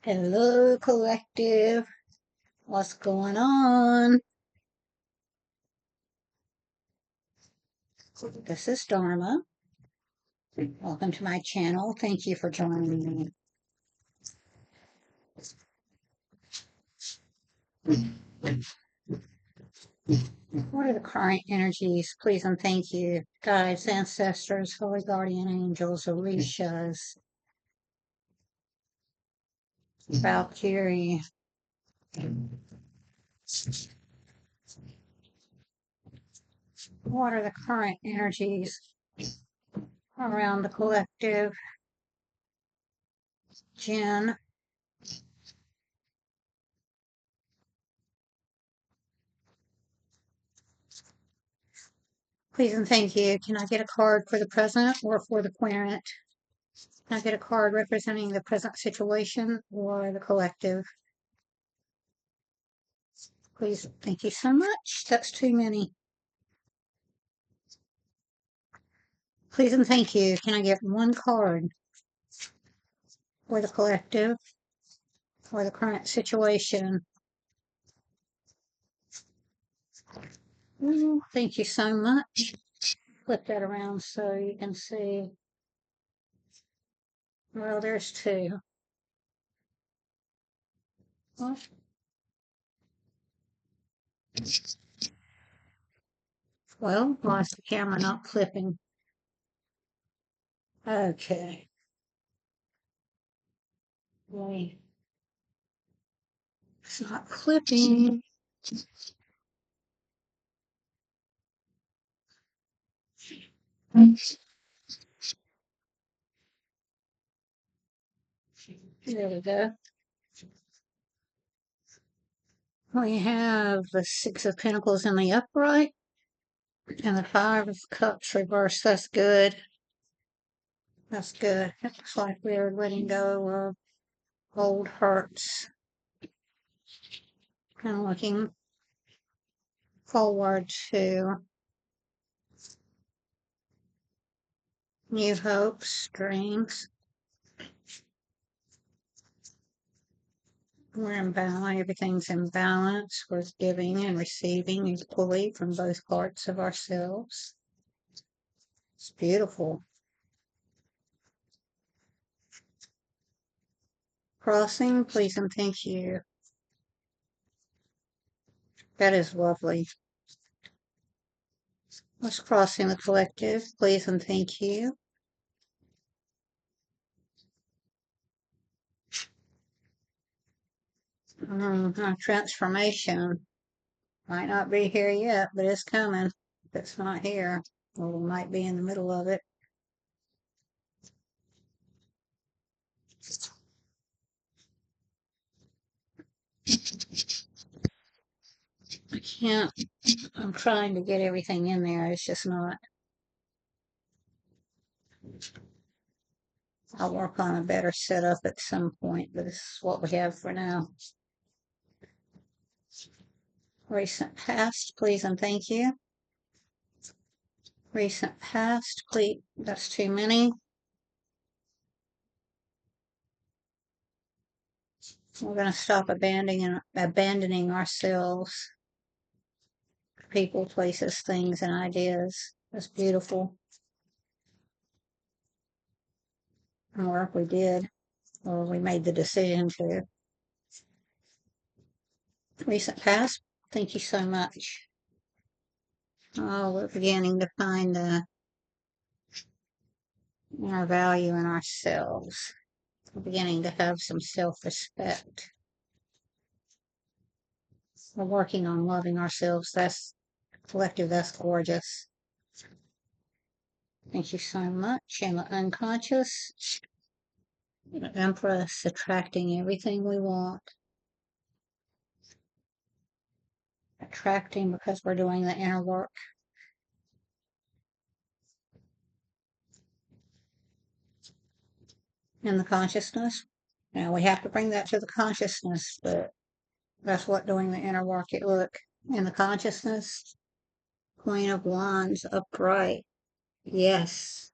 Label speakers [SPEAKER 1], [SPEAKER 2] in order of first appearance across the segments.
[SPEAKER 1] Hello, collective. What's going on? This is Dharma. Welcome to my channel. Thank you for joining me. What are the current energies? Please and thank you. Guides, ancestors, holy guardian angels, orishas, Valkyrie. What are the current energies around the collective? Jen. Please and thank you. Can I get a card for the present or for the querent? Can I get a card representing the present situation or the collective? Please, thank you so much. That's too many. Please and thank you. Can I get one card for the collective or the current situation? Ooh, thank you so much. Flip that around so you can see. Well, there's two. Well, why is the camera not flipping? Okay. Wait. It's not flipping. There we go. We have the Six of Pentacles in the upright and the Five of Cups reversed. That's good. That's good. It looks like we're letting go of old hurts and looking forward to new hopes, dreams. We're in balance. Everything's in balance. We're giving and receiving equally from both parts of ourselves. It's beautiful. Crossing, please and thank you. That is lovely. Let's cross in the collective, please and thank you. Transformation might not be here yet, but it's coming. If it's not here, or we might be in the middle of it. I can't. I'm trying to get everything in there. It's just not. I'll work on a better setup at some point, but this is what we have for now. Recent past, please and thank you. Recent past, please. That's too many. We're going to stop abandoning ourselves, people, places, things, and ideas. That's beautiful. And work we did, or we made the decision to. Recent past, thank you so much. Oh, we're beginning to find our value in ourselves. We're beginning to have some self-respect. We're working on loving ourselves. That's collective. That's gorgeous. Thank you so much. And the unconscious, the Empress, attracting everything we want. Attracting because we're doing the inner work. In the consciousness. Now we have to bring that to the consciousness, but that's what doing the inner work. Look, in the consciousness, Queen of Wands upright. Yes.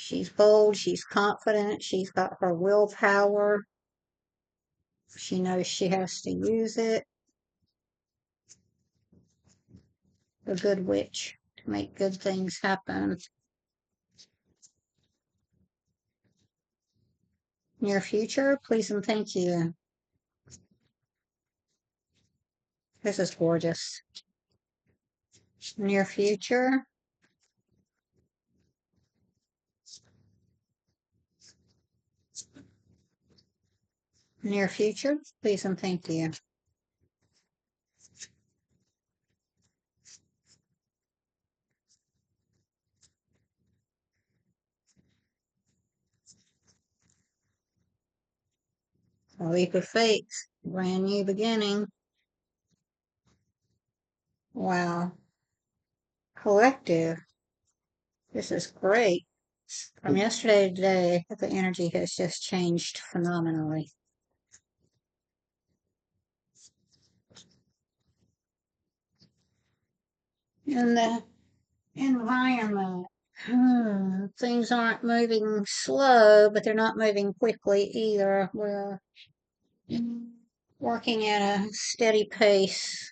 [SPEAKER 1] She's bold, she's confident, she's got her willpower. She knows she has to use it. A good witch to make good things happen. Near future, please and thank you. This is gorgeous. Near future. Near future, please and thank you. A week of faith, brand new beginning. Wow. Collective. This is great. From yesterday to today, the energy has just changed phenomenally. In the environment, things aren't moving slow, but they're not moving quickly either. We're working at a steady pace.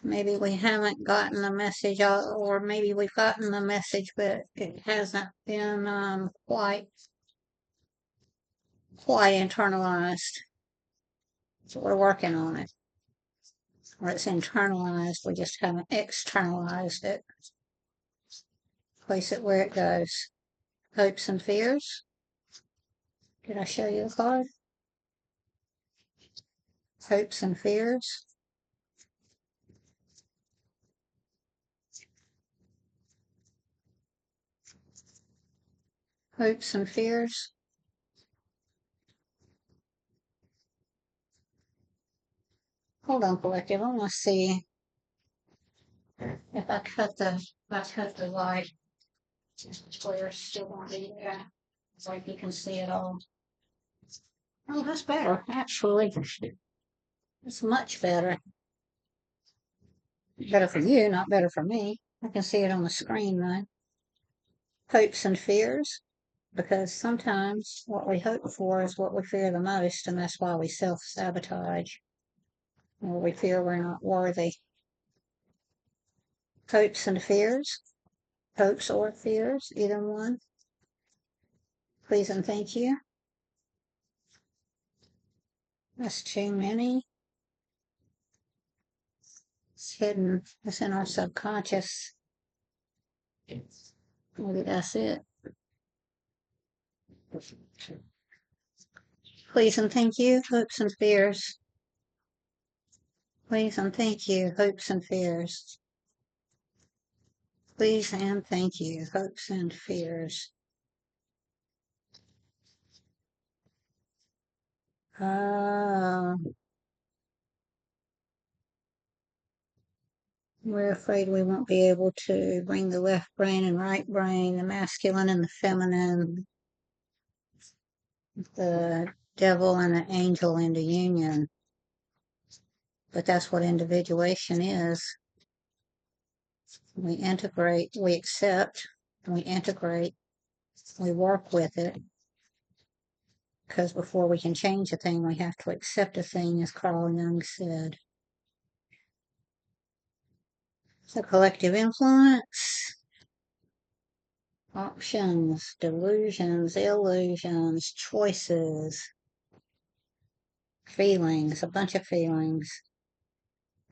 [SPEAKER 1] Maybe we haven't gotten the message, or maybe we've gotten the message, but it hasn't been quite internalized. So we're working on it. Or it's internalized, we just haven't externalized it. Place it where it goes. Hopes and fears. Did I show you the card? Hopes and fears. Hopes and fears. Hold on, collective. I want to see if I cut the light. Square still won't be there. It's like you can see it all. Oh, that's better, actually. It's much better. Better for you, not better for me. I can see it on the screen though. Hopes and fears. Because sometimes what we hope for is what we fear the most, and that's why we self-sabotage. Or we fear we're not worthy. Hopes and fears. Hopes or fears, either one. Please and thank you. That's too many. It's hidden. It's in our subconscious. Maybe that's it. Please and thank you. Hopes and fears. Please and thank you. Hopes and fears. Please and thank you. Hopes and fears. Uh, we're afraid we won't be able to bring the left brain and right brain, the masculine and the feminine, the devil and the angel into union. But that's what individuation is. We integrate, we accept, we integrate, we work with it. Because before we can change a thing, we have to accept a thing, as Carl Jung said. So collective influence, options, delusions, illusions, choices, feelings, a bunch of feelings,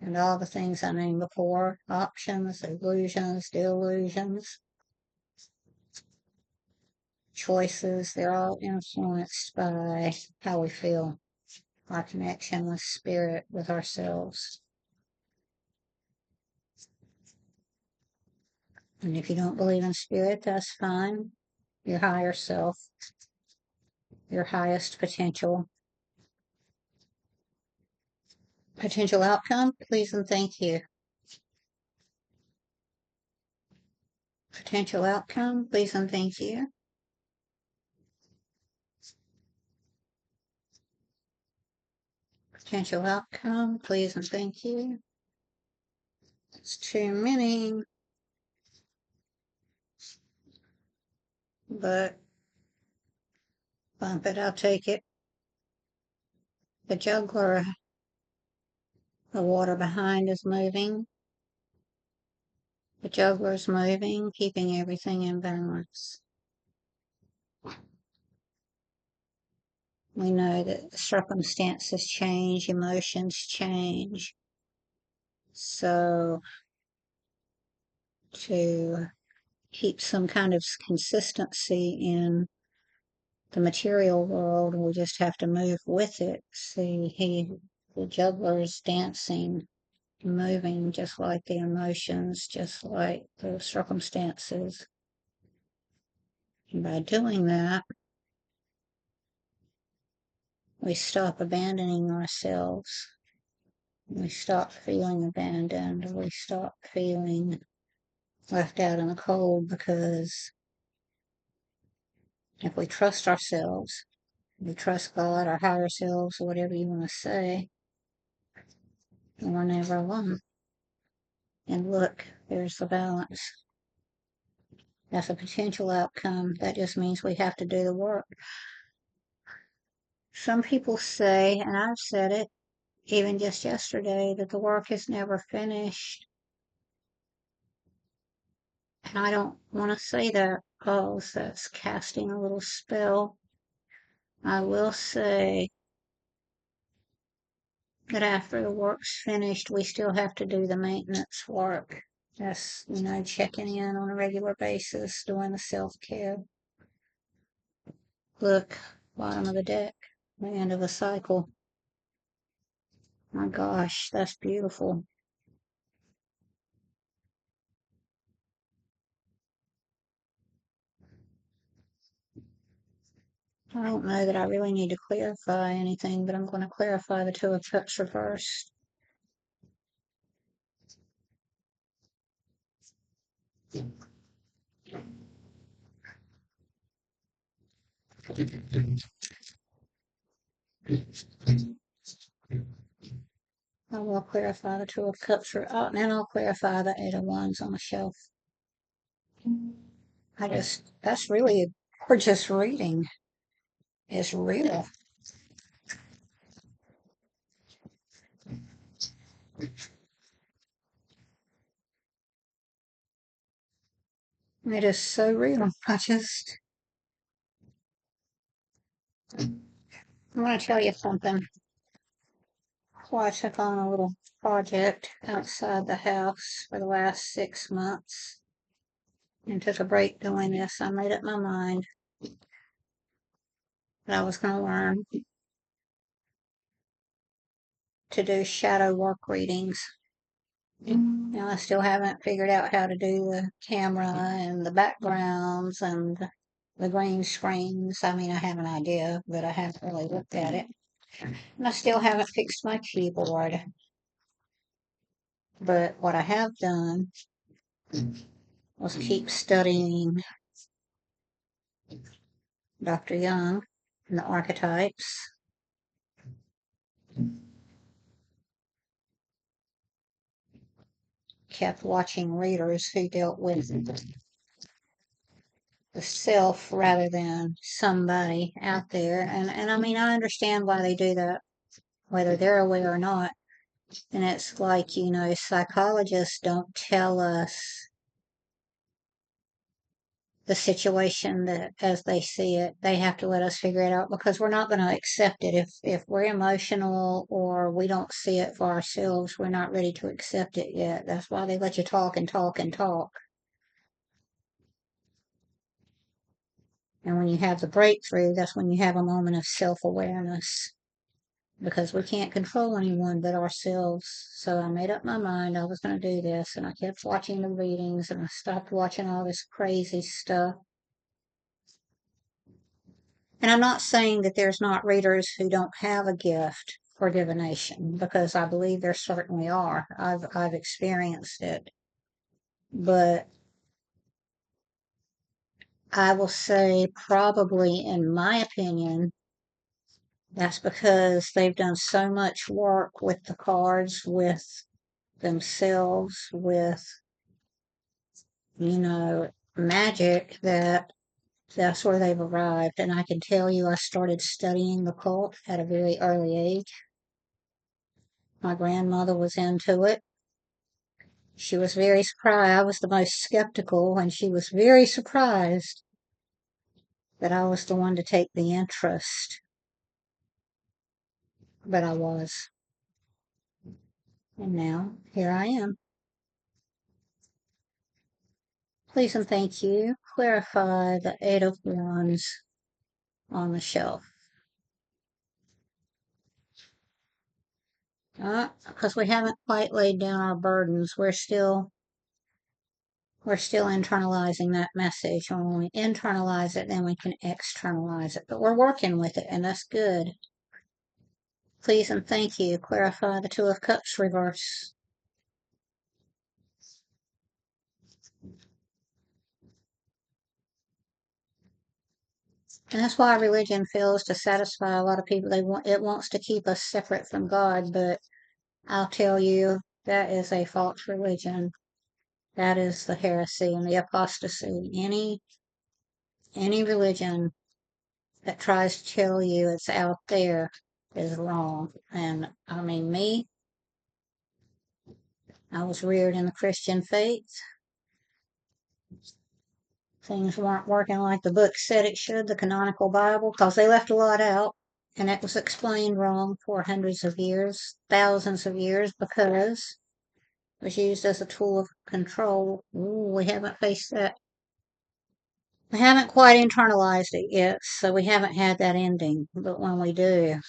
[SPEAKER 1] and all the things I named before, options, illusions, delusions, choices, they're all influenced by how we feel, our connection with spirit, with ourselves. And if you don't believe in spirit, that's fine. Your higher self, your highest potential. Potential outcome, please and thank you. Potential outcome, please and thank you. Potential outcome, please and thank you. It's too many. but bump it, I'll take it. The juggler, the water behind is moving. The juggler's moving, keeping everything in balance. We know that circumstances change, emotions change. So to keep some kind of consistency in the material world, we just have to move with it. See, the juggler's dancing, moving just like the emotions, just like the circumstances. And by doing that, we stop abandoning ourselves. We stop feeling abandoned. We stop feeling left out in the cold, because if we trust ourselves, we trust God, our higher selves, whatever you want to say, and we're never alone. And look, there's the balance. That's a potential outcome. That just means we have to do the work. Some people say, and I've said it even just yesterday, that the work is never finished. And I don't want to say that because that's casting a little spell. I will say that after the work's finished, we still have to do the maintenance work. That's, checking in on a regular basis, doing the self-care. Look, bottom of the deck, the end of a cycle. My gosh, that's beautiful. I don't know that I really need to clarify anything, but I'm going to clarify the Two of Cups reversed. I will clarify the Two of Cups, and then I'll clarify the Eight of Wands on the shelf. That's really a gorgeous reading. It's real. It is so real. I want to tell you something. Well, I took on a little project outside the house for the last 6 months and took a break doing this. I made up my mind that I was going to learn to do shadow work readings. Now, I still haven't figured out how to do the camera and the backgrounds and the green screens. I mean, I have an idea, but I haven't really looked at it. And I still haven't fixed my keyboard. But what I have done was keep studying Dr. Young and the archetypes, kept watching readers who dealt with the self rather than somebody out there. And I mean, I understand why they do that, whether they're aware or not. And it's like, psychologists don't tell us the situation that as they see it. They have to let us figure it out, because we're not going to accept it. If we're emotional or we don't see it for ourselves, we're not ready to accept it yet. That's why they let you talk and talk and talk. And when you have the breakthrough, that's when you have a moment of self-awareness, because we can't control anyone but ourselves. So I made up my mind I was going to do this, and I kept watching the readings, and I stopped watching all this crazy stuff. And I'm not saying that there's not readers who don't have a gift for divination, because I believe there certainly are. I've experienced it. But I will say, probably in my opinion, that's because they've done so much work with the cards, with themselves, with, magic, that That's where they've arrived. And I can tell you, I started studying the cult at a very early age. My grandmother was into it. She was very surprised. I was the most skeptical, and she was very surprised that I was the one to take the interest. But I was. And now, here I am. Please and thank you. Clarify the Eight of Wands on the shelf. Because we haven't quite laid down our burdens. We're still internalizing that message. When we internalize it, then we can externalize it. But we're working with it, and that's good. Please and thank you. Clarify the Two of Cups reverse. And that's why religion fails to satisfy a lot of people. It wants to keep us separate from God, but I'll tell you, that is a false religion. That is the heresy and the apostasy. Any religion that tries to tell you it's out there is wrong. And I mean, I was reared in the Christian faith. Things weren't working like the book said it should, the canonical Bible, because they left a lot out. And it was explained wrong for hundreds of years, thousands of years, because it was used as a tool of control. Ooh, we haven't faced that. We haven't quite internalized it yet, so we haven't had that ending. But when we do,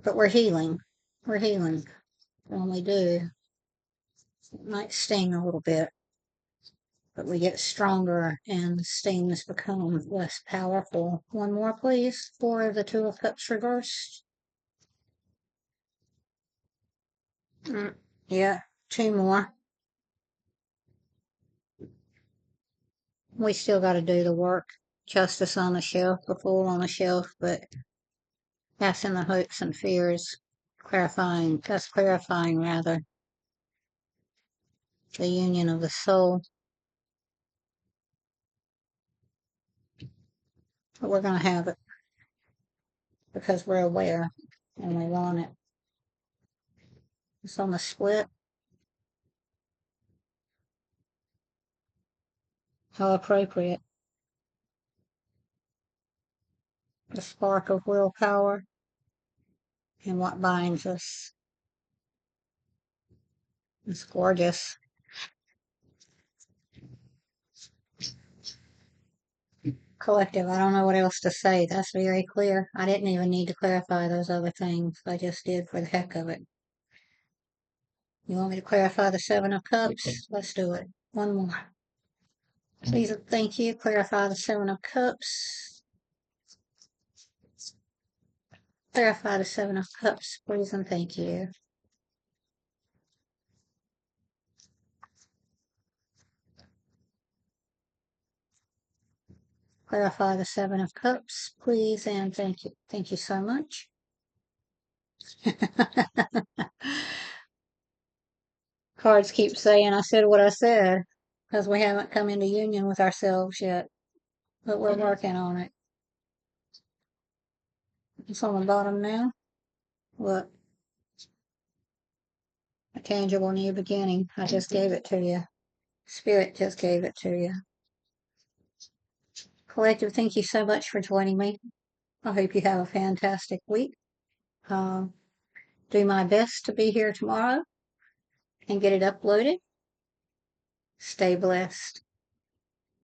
[SPEAKER 1] but we're healing. We're healing. When we do, it might sting a little bit, but we get stronger and the stings become less powerful. One more, please, for the Two of Cups reversed. Yeah, two more. We still got to do the work. Justice on the shelf, the Fool on the shelf, but that's in the hopes and fears. That's clarifying rather, the union of the soul. But we're going to have it because we're aware and we want it. It's on the split. How appropriate. The spark of willpower and what binds us. It's gorgeous. Collective, I don't know what else to say. That's very clear. I didn't even need to clarify those other things. I just did for the heck of it. You want me to clarify the Seven of Cups? Let's do it. One more. Please and thank you. Clarify the Seven of Cups. Clarify the Seven of Cups, please and thank you. Clarify the Seven of Cups, please and thank you. Thank you so much. Cards keep saying I said what I said because we haven't come into union with ourselves yet, but we're working on it. It's on the bottom now. Look, a tangible new beginning. I just gave it to you. Spirit just gave it to you. Collective, thank you so much for joining me. I hope you have a fantastic week. Do my best to be here tomorrow and get it uploaded. Stay blessed.